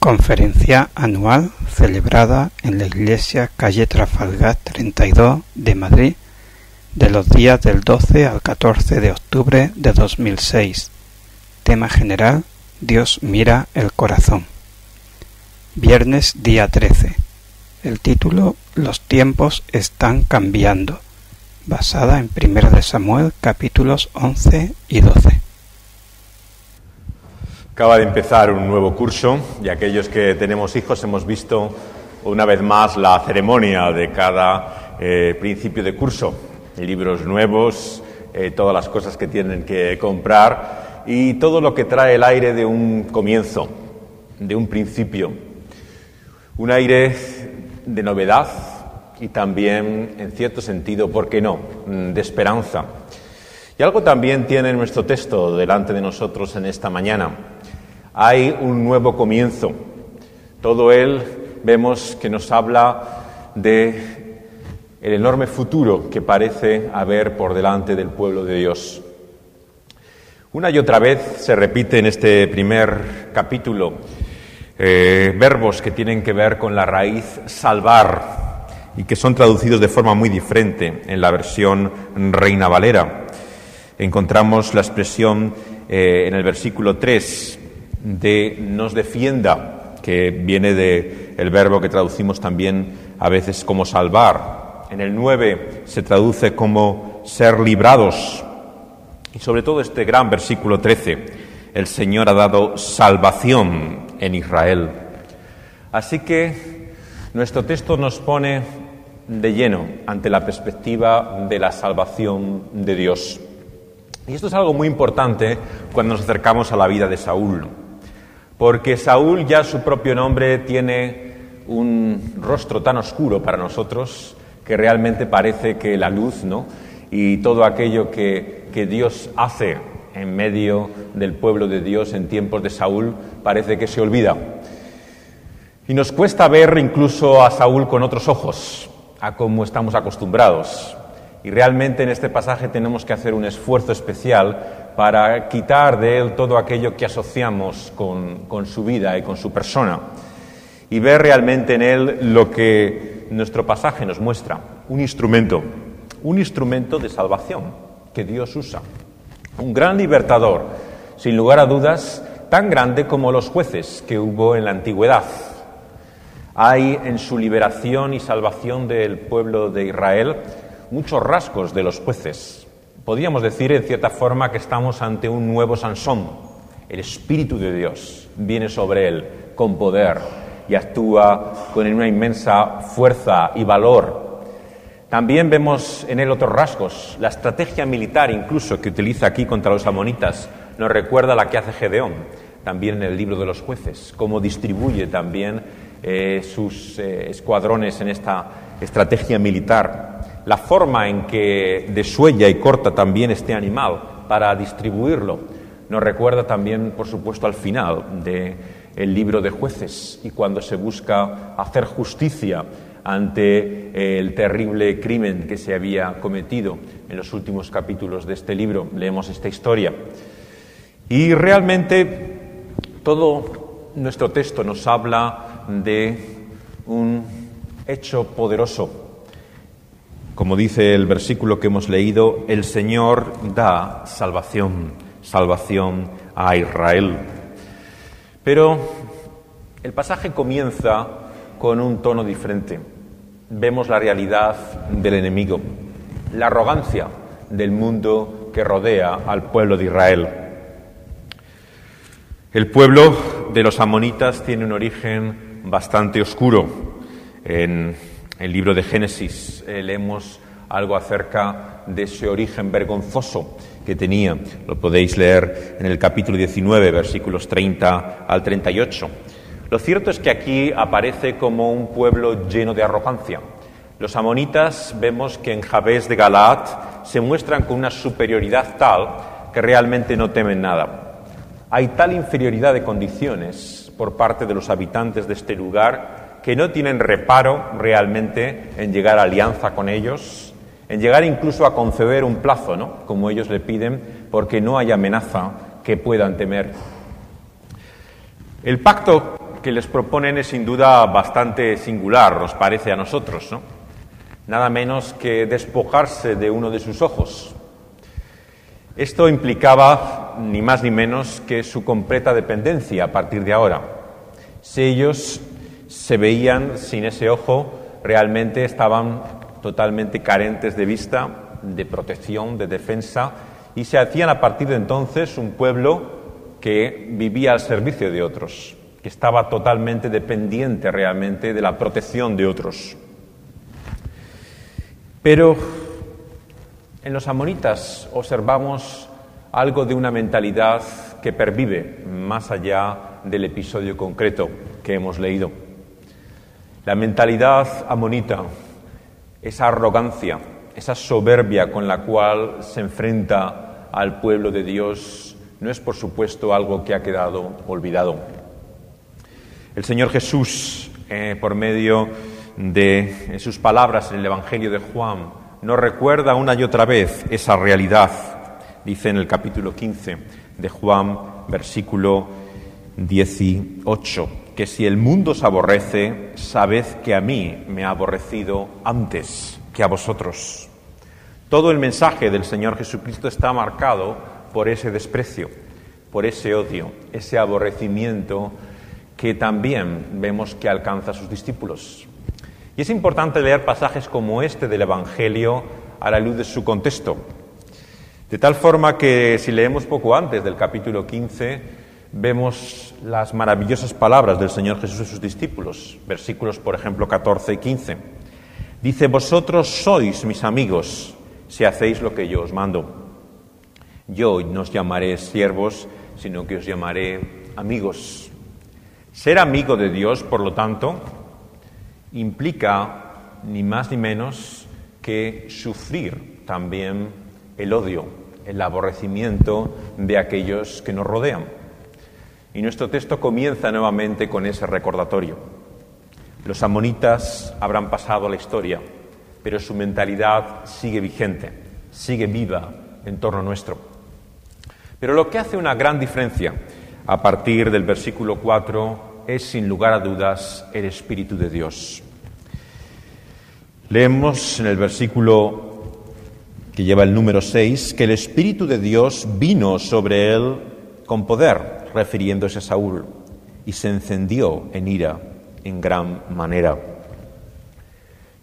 Conferencia anual celebrada en la Iglesia Calle Trafalgar 32 de Madrid de los días del 12 al 14 de octubre de 2006. Tema general: Dios mira el corazón. Viernes día 13. El título: Los tiempos están cambiando, basada en 1 de Samuel capítulos 11 y 12. Acaba de empezar un nuevo curso y aquellos que tenemos hijos hemos visto una vez más la ceremonia de cada principio de curso. Libros nuevos, todas las cosas que tienen que comprar y todo lo que trae el aire de un comienzo, de un principio. Un aire de novedad y también, en cierto sentido, ¿por qué no?, de esperanza. Y algo también tiene nuestro texto delante de nosotros en esta mañana. Hay un nuevo comienzo. Todo él vemos que nos habla de el enorme futuro que parece haber por delante del pueblo de Dios. Una y otra vez se repite en este primer capítulo verbos que tienen que ver con la raíz salvar y que son traducidos de forma muy diferente en la versión Reina Valera. Encontramos la expresión en el versículo 3 de nos defienda, que viene del verbo que traducimos también a veces como salvar. En el 9 se traduce como ser librados. Y sobre todo este gran versículo 13, el Señor ha dado salvación en Israel. Así que nuestro texto nos pone de lleno ante la perspectiva de la salvación de Dios. Y esto es algo muy importante cuando nos acercamos a la vida de Saúl, porque Saúl, ya su propio nombre, tiene un rostro tan oscuro para nosotros que realmente parece que la luz, ¿no?, y todo aquello que Dios hace en medio del pueblo de Dios en tiempos de Saúl parece que se olvida. Y nos cuesta ver incluso a Saúl con otros ojos, a como estamos acostumbrados. Y realmente en este pasaje tenemos que hacer un esfuerzo especial para quitar de él todo aquello que asociamos con su vida y con su persona y ver realmente en él lo que nuestro pasaje nos muestra, un instrumento de salvación que Dios usa, un gran libertador, sin lugar a dudas, tan grande como los jueces que hubo en la antigüedad. Hay en su liberación y salvación del pueblo de Israel muchos rasgos de los jueces. Podríamos decir, en cierta forma, que estamos ante un nuevo Sansón. El Espíritu de Dios viene sobre él con poder y actúa con una inmensa fuerza y valor. También vemos en él otros rasgos. La estrategia militar, incluso, que utiliza aquí contra los amonitas, nos recuerda a la que hace Gedeón, también en el libro de los jueces, cómo distribuye también sus escuadrones en esta estrategia militar. La forma en que desuella y corta también este animal para distribuirlo nos recuerda también, por supuesto, al final del libro de Jueces, y cuando se busca hacer justicia ante el terrible crimen que se había cometido. En los últimos capítulos de este libro leemos esta historia. Y realmente todo nuestro texto nos habla de un hecho poderoso. Como dice el versículo que hemos leído, el Señor da salvación a Israel. Pero el pasaje comienza con un tono diferente. Vemos la realidad del enemigo, la arrogancia del mundo que rodea al pueblo de Israel. El pueblo de los amonitas tiene un origen bastante oscuro. En el libro de Génesis leemos algo acerca de ese origen vergonzoso que tenía. Lo podéis leer en el capítulo 19, versículos 30 al 38. Lo cierto es que aquí aparece como un pueblo lleno de arrogancia. Los amonitas vemos que en Jabes de Galaad se muestran con una superioridad tal que realmente no temen nada. Hay tal inferioridad de condiciones por parte de los habitantes de este lugar que no tienen reparo realmente en llegar a alianza con ellos, en llegar incluso a conceder un plazo, ¿no?, como ellos le piden, porque no hay amenaza que puedan temer. El pacto que les proponen es sin duda bastante singular, nos parece a nosotros, ¿no? Nada menos que despojarse de uno de sus ojos. Esto implicaba ni más ni menos que su completa dependencia a partir de ahora. Si ellos se veían sin ese ojo, realmente estaban totalmente carentes de vista, de protección, de defensa, y se hacían a partir de entonces un pueblo que vivía al servicio de otros, que estaba totalmente dependiente realmente de la protección de otros. Pero en los amonitas observamos algo de una mentalidad que pervive más allá del episodio concreto que hemos leído. La mentalidad amonita, esa arrogancia, esa soberbia con la cual se enfrenta al pueblo de Dios, no es por supuesto algo que ha quedado olvidado. El Señor Jesús, por medio de sus palabras en el Evangelio de Juan, nos recuerda una y otra vez esa realidad. Dice en el capítulo 15 de Juan, versículo 18, que si el mundo os aborrece, sabed que a mí me ha aborrecido antes que a vosotros. Todo el mensaje del Señor Jesucristo está marcado por ese desprecio, por ese odio, ese aborrecimiento que también vemos que alcanza a sus discípulos. Y es importante leer pasajes como este del Evangelio a la luz de su contexto. De tal forma que si leemos poco antes del capítulo 15, vemos las maravillosas palabras del Señor Jesús a sus discípulos. Versículos, por ejemplo, 14 y 15. Dice: vosotros sois mis amigos si hacéis lo que yo os mando. Yo no os llamaré siervos, sino que os llamaré amigos. Ser amigo de Dios, por lo tanto, implica ni más ni menos que sufrir también el odio, el aborrecimiento de aquellos que nos rodean. Y nuestro texto comienza nuevamente con ese recordatorio. Los amonitas habrán pasado a la historia, pero su mentalidad sigue vigente, sigue viva en torno nuestro. Pero lo que hace una gran diferencia a partir del versículo 4 es, sin lugar a dudas, el Espíritu de Dios. Leemos en el versículo que lleva el número 6, que el Espíritu de Dios vino sobre él con poder, refiriéndose a Saúl, y se encendió en ira en gran manera.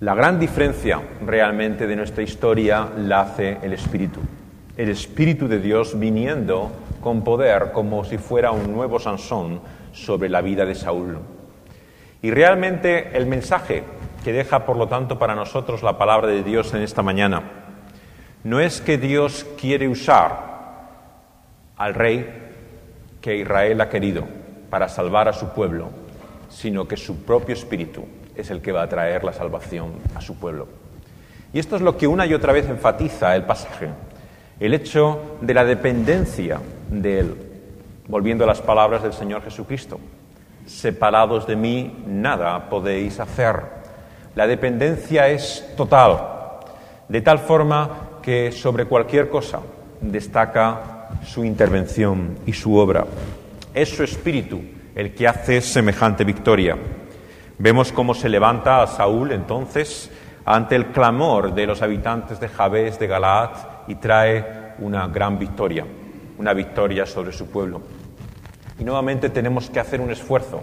La gran diferencia realmente de nuestra historia la hace el Espíritu de Dios viniendo con poder, como si fuera un nuevo Sansón sobre la vida de Saúl. Y realmente el mensaje que deja, por lo tanto, para nosotros la palabra de Dios en esta mañana no es que Dios quiere usar al rey que Israel ha querido para salvar a su pueblo, sino que su propio Espíritu es el que va a traer la salvación a su pueblo. Y esto es lo que una y otra vez enfatiza el pasaje, el hecho de la dependencia de Él. Volviendo a las palabras del Señor Jesucristo: separados de mí nada podéis hacer. La dependencia es total, de tal forma que sobre cualquier cosa destaca su intervención y su obra. Es su Espíritu el que hace semejante victoria. Vemos cómo se levanta a Saúl entonces ante el clamor de los habitantes de Jabes de Galaad y trae una gran victoria, una victoria sobre su pueblo. Y nuevamente tenemos que hacer un esfuerzo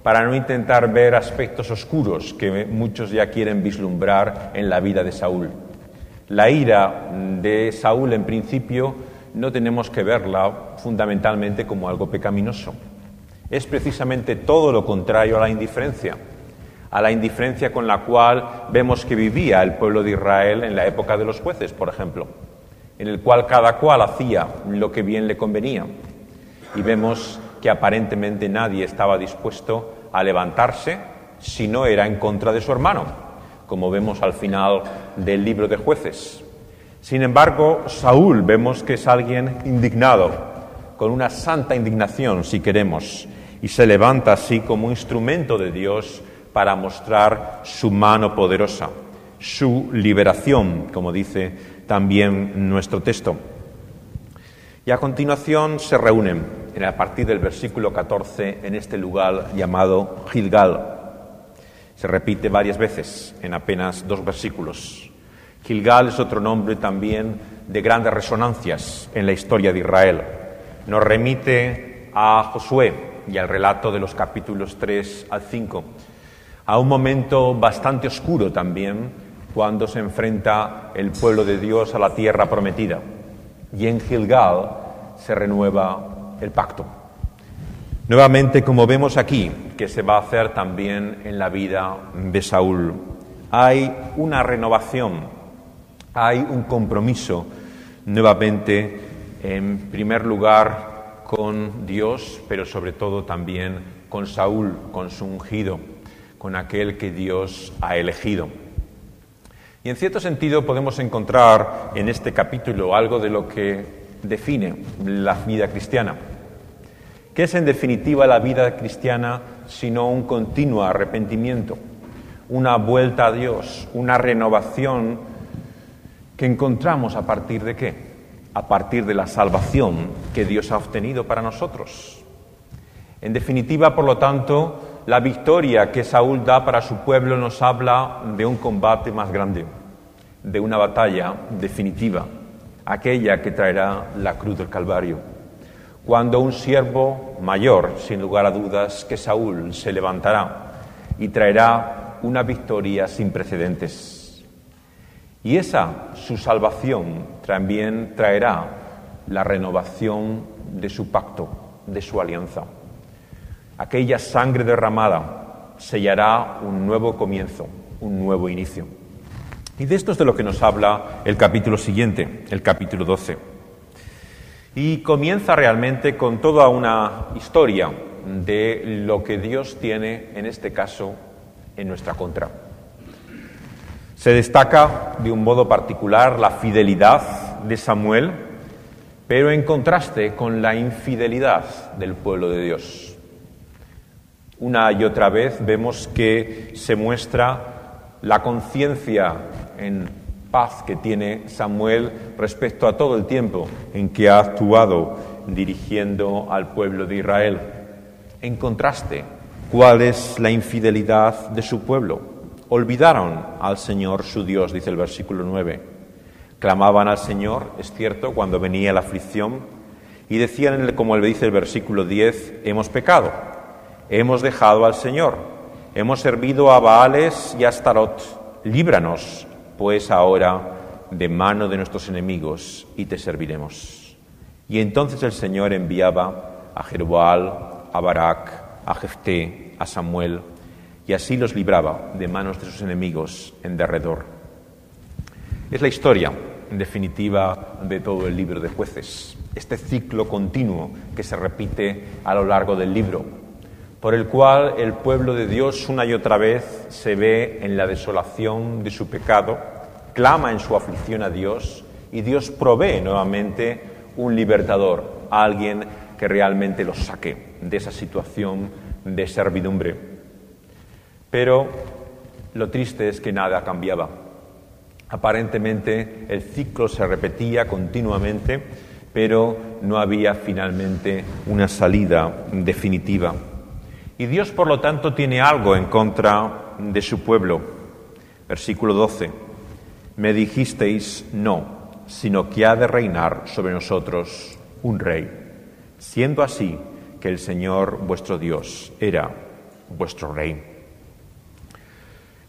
para no intentar ver aspectos oscuros que muchos ya quieren vislumbrar en la vida de Saúl. La ira de Saúl, en principio, no tenemos que verla fundamentalmente como algo pecaminoso. Es precisamente todo lo contrario a la indiferencia con la cual vemos que vivía el pueblo de Israel en la época de los jueces, por ejemplo, en el cual cada cual hacía lo que bien le convenía. Y vemos que aparentemente nadie estaba dispuesto a levantarse si no era en contra de su hermano, como vemos al final del libro de Jueces. Sin embargo, Saúl vemos que es alguien indignado, con una santa indignación, si queremos, y se levanta así como instrumento de Dios para mostrar su mano poderosa, su liberación, como dice también nuestro texto. Y a continuación se reúnen a partir del versículo 14 en este lugar llamado Gilgal. Se repite varias veces en apenas 2 versículos. Gilgal es otro nombre también de grandes resonancias en la historia de Israel. Nos remite a Josué y al relato de los capítulos 3 al 5, a un momento bastante oscuro también cuando se enfrenta el pueblo de Dios a la tierra prometida. Y en Gilgal se renueva el pacto. Nuevamente, como vemos aquí, que se va a hacer también en la vida de Saúl. Hay una renovación, hay un compromiso, nuevamente, en primer lugar con Dios, pero sobre todo también con Saúl, con su ungido, con aquel que Dios ha elegido. Y en cierto sentido podemos encontrar en este capítulo algo de lo que define la vida cristiana. ¿Qué es en definitiva la vida cristiana sino un continuo arrepentimiento, una vuelta a Dios, una renovación que encontramos a partir de qué? A partir de la salvación que Dios ha obtenido para nosotros. En definitiva, por lo tanto, la victoria que Saúl da para su pueblo nos habla de un combate más grande, de una batalla definitiva, aquella que traerá la cruz del Calvario. Cuando un siervo mayor, sin lugar a dudas, que Saúl, se levantará y traerá una victoria sin precedentes. Y esa, su salvación, también traerá la renovación de su pacto, de su alianza. Aquella sangre derramada sellará un nuevo comienzo, un nuevo inicio. Y de esto es de lo que nos habla el capítulo siguiente, el capítulo 12. Y comienza realmente con toda una historia de lo que Dios tiene, en este caso, en nuestra contra. Se destaca de un modo particular la fidelidad de Samuel, pero en contraste con la infidelidad del pueblo de Dios. Una y otra vez vemos que se muestra la conciencia en paz que tiene Samuel respecto a todo el tiempo en que ha actuado dirigiendo al pueblo de Israel. En contraste, ¿cuál es la infidelidad de su pueblo? Olvidaron al Señor su Dios, dice el versículo 9. Clamaban al Señor, es cierto, cuando venía la aflicción, y decían, como le dice el versículo 10, hemos pecado, hemos dejado al Señor, hemos servido a Baales y a Astarot, líbranos pues ahora de mano de nuestros enemigos y te serviremos. Y entonces el Señor enviaba a Jeroboam, a Barak, a Jefté, a Samuel, y así los libraba de manos de sus enemigos en derredor. Es la historia, en definitiva, de todo el libro de Jueces, este ciclo continuo que se repite a lo largo del libro, por el cual el pueblo de Dios una y otra vez se ve en la desolación de su pecado, clama en su aflicción a Dios y Dios provee nuevamente un libertador, a alguien que realmente los saque de esa situación de servidumbre. Pero lo triste es que nada cambiaba. Aparentemente el ciclo se repetía continuamente, pero no había finalmente una salida definitiva. Y Dios, por lo tanto, tiene algo en contra de su pueblo. Versículo 12. Me dijisteis no, sino que ha de reinar sobre nosotros un rey, siendo así que el Señor vuestro Dios era vuestro rey.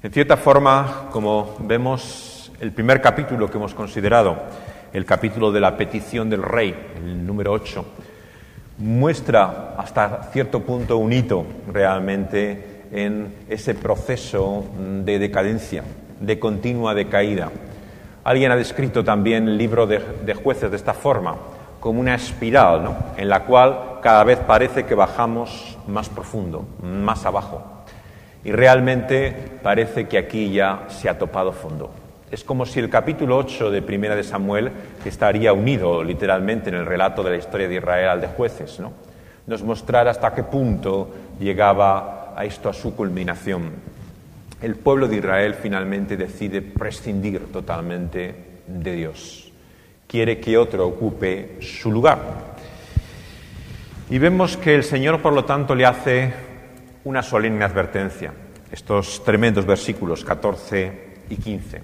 En cierta forma, como vemos, el primer capítulo que hemos considerado, el capítulo de la petición del rey, el número 8, muestra hasta cierto punto un hito realmente en ese proceso de decadencia, de continua decaída. Alguien ha descrito también el libro de Jueces de esta forma, como una espiral, ¿no?, en la cual cada vez parece que bajamos más profundo, más abajo. Y realmente parece que aquí ya se ha topado fondo. Es como si el capítulo 8 de Primera de Samuel, que estaría unido literalmente en el relato de la historia de Israel al de Jueces, ¿no?, nos mostrara hasta qué punto llegaba a esto a su culminación. El pueblo de Israel finalmente decide prescindir totalmente de Dios. Quiere que otro ocupe su lugar. Y vemos que el Señor, por lo tanto, le hace una solemne advertencia. Estos tremendos versículos 14 y 15.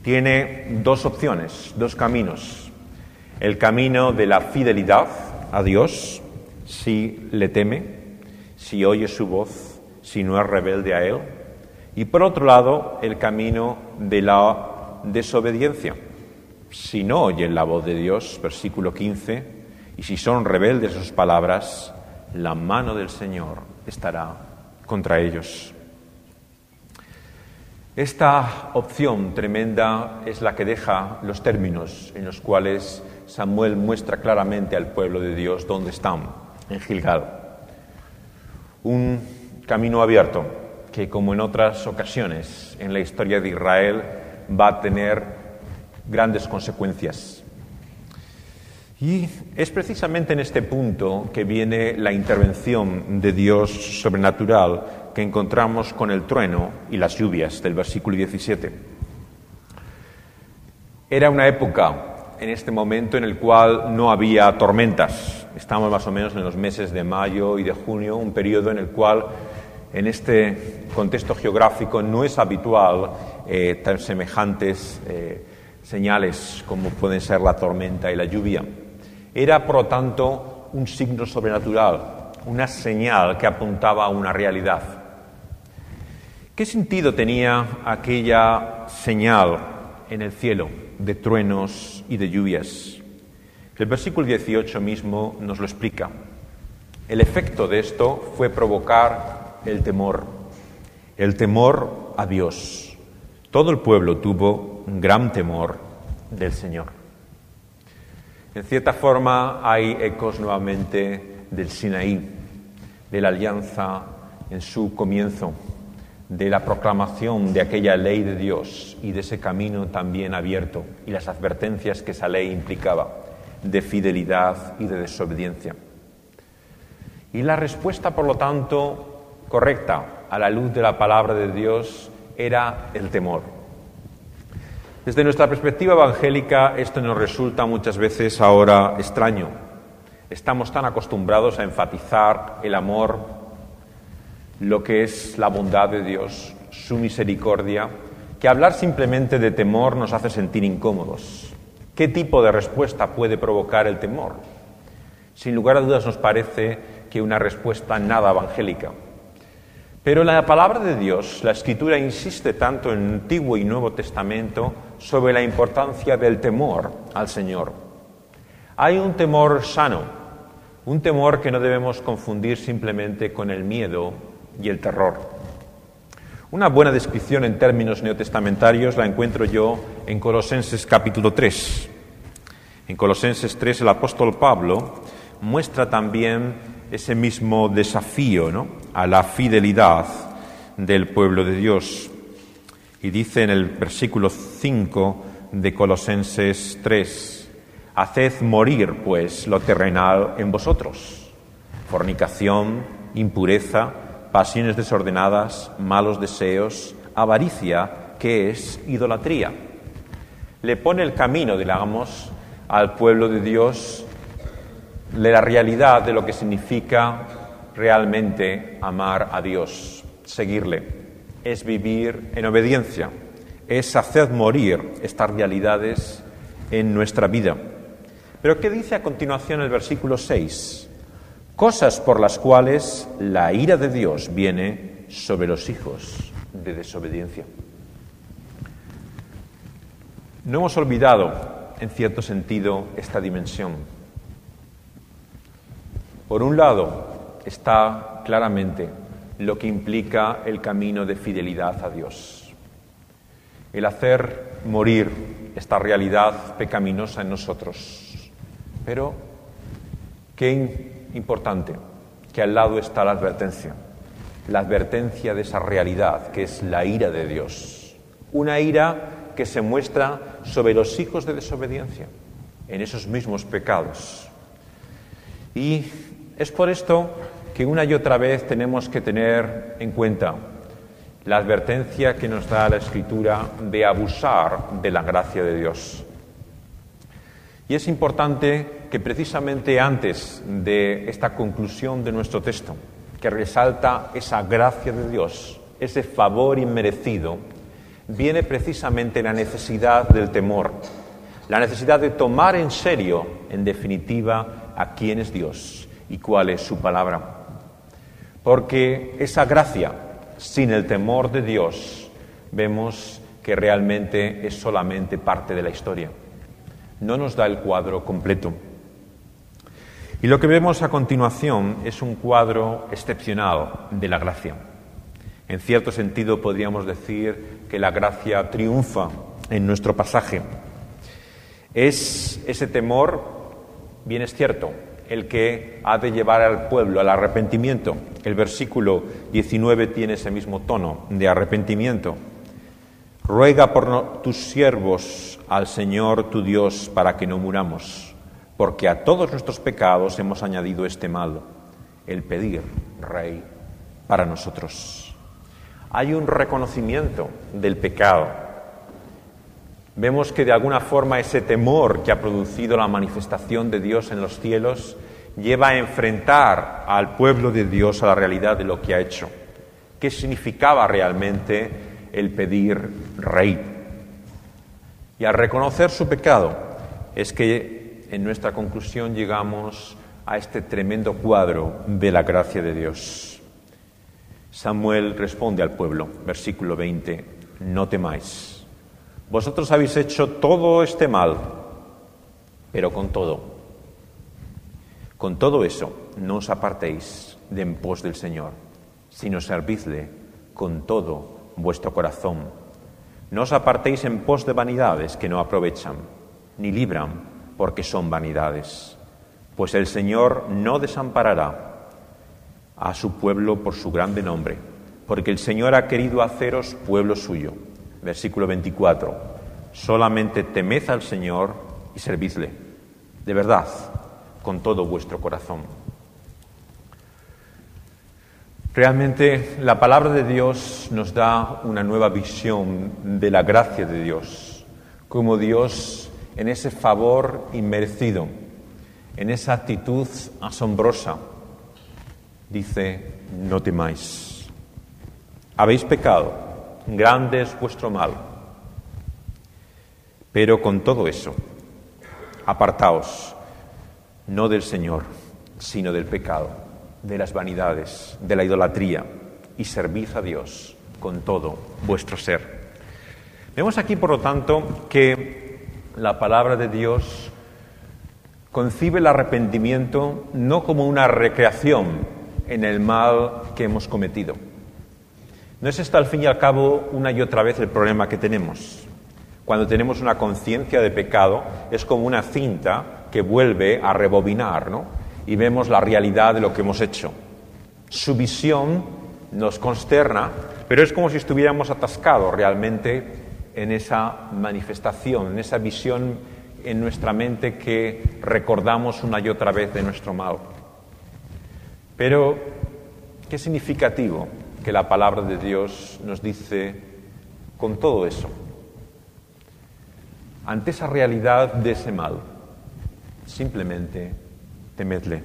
Tiene dos opciones, dos caminos. El camino de la fidelidad a Dios, si le teme, si oye su voz, si no es rebelde a Él. Y por otro lado, el camino de la desobediencia. Si no oyen la voz de Dios, versículo 15, y si son rebeldes a sus palabras, la mano del Señor estará contra ellos. Esta opción tremenda es la que deja los términos en los cuales Samuel muestra claramente al pueblo de Dios dónde están, en Gilgal. Un camino abierto que, como en otras ocasiones en la historia de Israel, va a tener grandes consecuencias. Y es precisamente en este punto que viene la intervención de Dios sobrenatural que encontramos con el trueno y las lluvias del versículo 17. Era una época en este momento en el cual no había tormentas. Estamos más o menos en los meses de mayo y de junio, un periodo en el cual, en este contexto geográfico, no es habitual tan semejantes señales como pueden ser la tormenta y la lluvia. Era, por lo tanto, un signo sobrenatural, una señal que apuntaba a una realidad. ¿Qué sentido tenía aquella señal en el cielo de truenos y de lluvias? El versículo 18 mismo nos lo explica. El efecto de esto fue provocar el temor a Dios. Todo el pueblo tuvo un gran temor del Señor. En cierta forma hay ecos nuevamente del Sinaí, de la alianza en su comienzo, de la proclamación de aquella ley de Dios y de ese camino también abierto y las advertencias que esa ley implicaba de fidelidad y de desobediencia. Y la respuesta, por lo tanto, correcta a la luz de la palabra de Dios era el temor. Desde nuestra perspectiva evangélica, esto nos resulta muchas veces ahora extraño. Estamos tan acostumbrados a enfatizar el amor, lo que es la bondad de Dios, su misericordia, que hablar simplemente de temor nos hace sentir incómodos. ¿Qué tipo de respuesta puede provocar el temor? Sin lugar a dudas nos parece que una respuesta nada evangélica. Pero en la palabra de Dios, la Escritura insiste tanto en el Antiguo y Nuevo Testamento sobre la importancia del temor al Señor. Hay un temor sano, un temor que no debemos confundir simplemente con el miedo y el terror. Una buena descripción en términos neotestamentarios la encuentro yo en Colosenses capítulo 3. En Colosenses 3 el apóstol Pablo muestra también ese mismo desafío, ¿no?, a la fidelidad del pueblo de Dios. Y dice en el versículo 5 de Colosenses 3, «Haced morir, pues, lo terrenal en vosotros, fornicación, impureza, pasiones desordenadas, malos deseos, avaricia, que es idolatría». Le pone el camino, digamos, al pueblo de Dios de la realidad de lo que significa realmente amar a Dios, seguirle. Es vivir en obediencia, es hacer morir estas realidades en nuestra vida. Pero ¿qué dice a continuación el versículo 6? Cosas por las cuales la ira de Dios viene sobre los hijos de desobediencia. No hemos olvidado, en cierto sentido, esta dimensión. Por un lado, está claramente lo que implica el camino de fidelidad a Dios. El hacer morir esta realidad pecaminosa en nosotros. Pero, qué importante, que al lado está la advertencia de esa realidad que es la ira de Dios. Una ira que se muestra sobre los hijos de desobediencia, en esos mismos pecados. Y es por esto que una y otra vez tenemos que tener en cuenta la advertencia que nos da la Escritura de abusar de la gracia de Dios. Y es importante que precisamente antes de esta conclusión de nuestro texto, que resalta esa gracia de Dios, ese favor inmerecido, viene precisamente la necesidad del temor, la necesidad de tomar en serio, en definitiva, a quién es Dios y cuál es su palabra. Porque esa gracia, sin el temor de Dios, vemos que realmente es solamente parte de la historia. No nos da el cuadro completo. Y lo que vemos a continuación es un cuadro excepcional de la gracia. En cierto sentido podríamos decir que la gracia triunfa en nuestro pasaje. Es ese temor, bien es cierto, el que ha de llevar al pueblo al arrepentimiento. El versículo 19 tiene ese mismo tono de arrepentimiento. Ruega por tus siervos al Señor tu Dios para que no muramos, porque a todos nuestros pecados hemos añadido este mal, el pedir rey para nosotros. Hay un reconocimiento del pecado. Vemos que de alguna forma ese temor que ha producido la manifestación de Dios en los cielos lleva a enfrentar al pueblo de Dios a la realidad de lo que ha hecho. ¿Qué significaba realmente el pedir rey? Y al reconocer su pecado es que en nuestra conclusión llegamos a este tremendo cuadro de la gracia de Dios. Samuel responde al pueblo, versículo 20, no temáis. Vosotros habéis hecho todo este mal, pero con todo eso, no os apartéis de en pos del Señor, sino servidle con todo vuestro corazón. No os apartéis en pos de vanidades que no aprovechan, ni libran, porque son vanidades. Pues el Señor no desamparará a su pueblo por su grande nombre, porque el Señor ha querido haceros pueblo suyo. Versículo 24. Solamente temed al Señor y servidle, de verdad, con todo vuestro corazón. Realmente la palabra de Dios nos da una nueva visión de la gracia de Dios, como Dios en ese favor inmerecido, en esa actitud asombrosa, dice, no temáis. Habéis pecado, grande es vuestro mal, pero con todo eso, apartaos, no del Señor, sino del pecado, de las vanidades, de la idolatría, y servid a Dios con todo vuestro ser. Vemos aquí, por lo tanto, que la palabra de Dios concibe el arrepentimiento no como una recreación en el mal que hemos cometido. No es esto, al fin y al cabo, una y otra vez el problema que tenemos. Cuando tenemos una conciencia de pecado, es como una cinta que vuelve a rebobinar, ¿no? Y vemos la realidad de lo que hemos hecho. Su visión nos consterna, pero es como si estuviéramos atascados realmente en esa manifestación, en esa visión en nuestra mente que recordamos una y otra vez de nuestro mal. Pero qué significativo que la palabra de Dios nos dice con todo eso. Ante esa realidad de ese mal, simplemente temedle,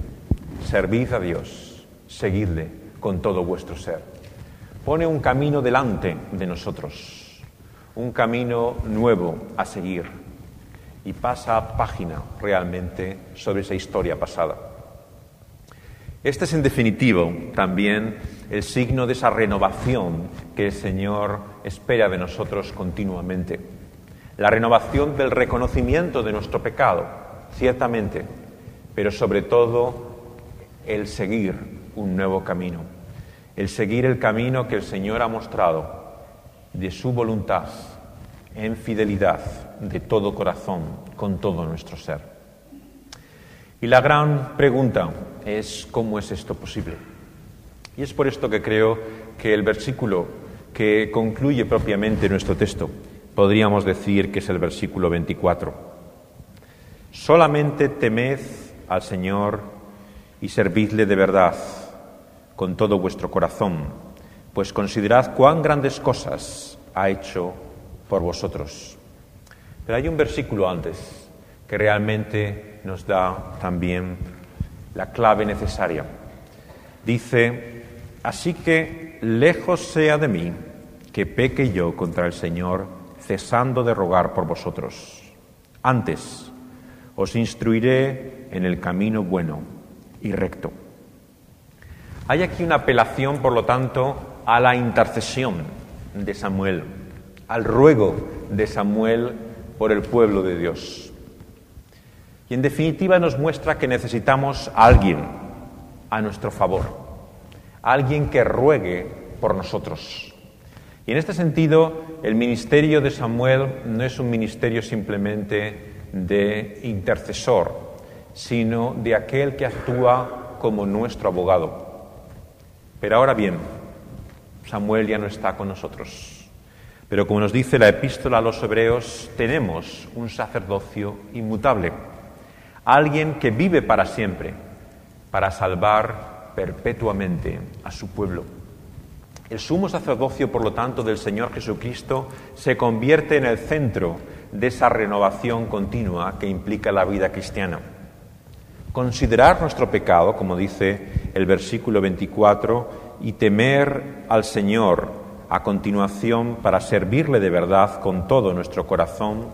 servid a Dios, seguidle con todo vuestro ser. Pone un camino delante de nosotros, un camino nuevo a seguir, y pasa página realmente sobre esa historia pasada. Este es en definitivo también el signo de esa renovación que el Señor espera de nosotros continuamente. La renovación del reconocimiento de nuestro pecado, ciertamente, pero sobre todo el seguir un nuevo camino, el seguir el camino que el Señor ha mostrado de su voluntad, en fidelidad, de todo corazón, con todo nuestro ser. Y la gran pregunta es, ¿cómo es esto posible? Y es por esto que creo que el versículo que concluye propiamente nuestro texto, podríamos decir que es el versículo 24. Solamente temed al Señor y servidle de verdad con todo vuestro corazón, pues considerad cuán grandes cosas ha hecho por vosotros. Pero hay un versículo antes que realmente nos da también la clave necesaria. Dice: así que lejos sea de mí que peque yo contra el Señor, cesando de rogar por vosotros. Antes os instruiré en el camino bueno y recto. Hay aquí una apelación, por lo tanto, a la intercesión de Samuel, al ruego de Samuel por el pueblo de Dios. Y en definitiva nos muestra que necesitamos a alguien a nuestro favor, a alguien que ruegue por nosotros. Y en este sentido, el ministerio de Samuel no es un ministerio simplemente de intercesor, sino de aquel que actúa como nuestro abogado. Pero ahora bien, Samuel ya no está con nosotros. Pero como nos dice la epístola a los Hebreos, tenemos un sacerdocio inmutable, alguien que vive para siempre, para salvar perpetuamente a su pueblo. El sumo sacerdocio, por lo tanto, del Señor Jesucristo se convierte en el centro de esa renovación continua que implica la vida cristiana. Considerar nuestro pecado, como dice el versículo 24, y temer al Señor a continuación para servirle de verdad con todo nuestro corazón,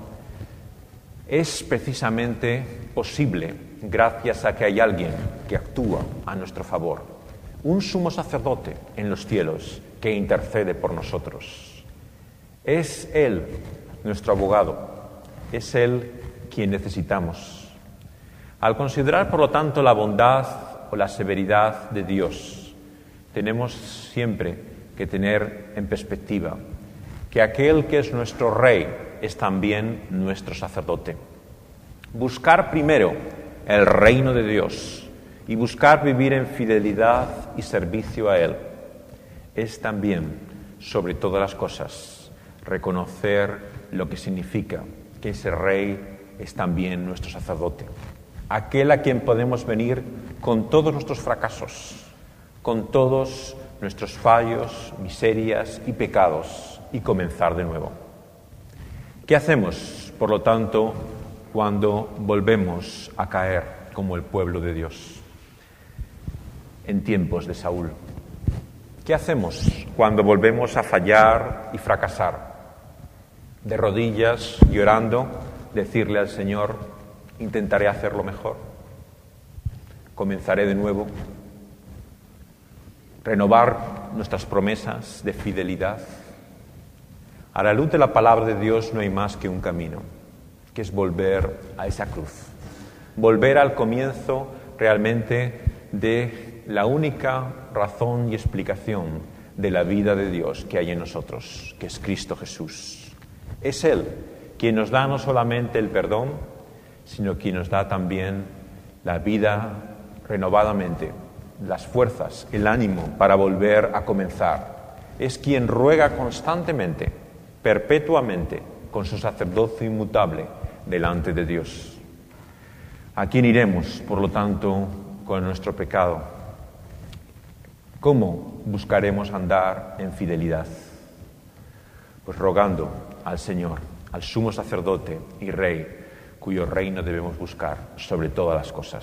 es precisamente posible gracias a que hay alguien que actúa a nuestro favor, un sumo sacerdote en los cielos que intercede por nosotros. Es Él nuestro abogado, es Él quien necesitamos. Al considerar, por lo tanto, la bondad o la severidad de Dios, tenemos siempre que tener en perspectiva que aquel que es nuestro Rey es también nuestro sacerdote. Buscar primero el reino de Dios y buscar vivir en fidelidad y servicio a Él es también, sobre todas las cosas, reconocer lo que significa que ese Rey es también nuestro sacerdote. Aquel a quien podemos venir con todos nuestros fracasos, con todos nuestros fallos, miserias y pecados, y comenzar de nuevo. ¿Qué hacemos, por lo tanto, cuando volvemos a caer como el pueblo de Dios en tiempos de Saúl? ¿Qué hacemos cuando volvemos a fallar y fracasar? De rodillas, llorando, decirle al Señor: intentaré hacerlo mejor, comenzaré de nuevo, renovar nuestras promesas de fidelidad. A la luz de la palabra de Dios no hay más que un camino, que es volver a esa cruz, volver al comienzo realmente de la única razón y explicación de la vida de Dios que hay en nosotros, que es Cristo Jesús. Es Él quien nos da no solamente el perdón, sino quien nos da también la vida renovadamente, las fuerzas, el ánimo para volver a comenzar. Es quien ruega constantemente, perpetuamente, con su sacerdocio inmutable delante de Dios. ¿A quién iremos, por lo tanto, con nuestro pecado? ¿Cómo buscaremos andar en fidelidad? Pues rogando al Señor, al sumo sacerdote y Rey, cuyo reino debemos buscar sobre todas las cosas.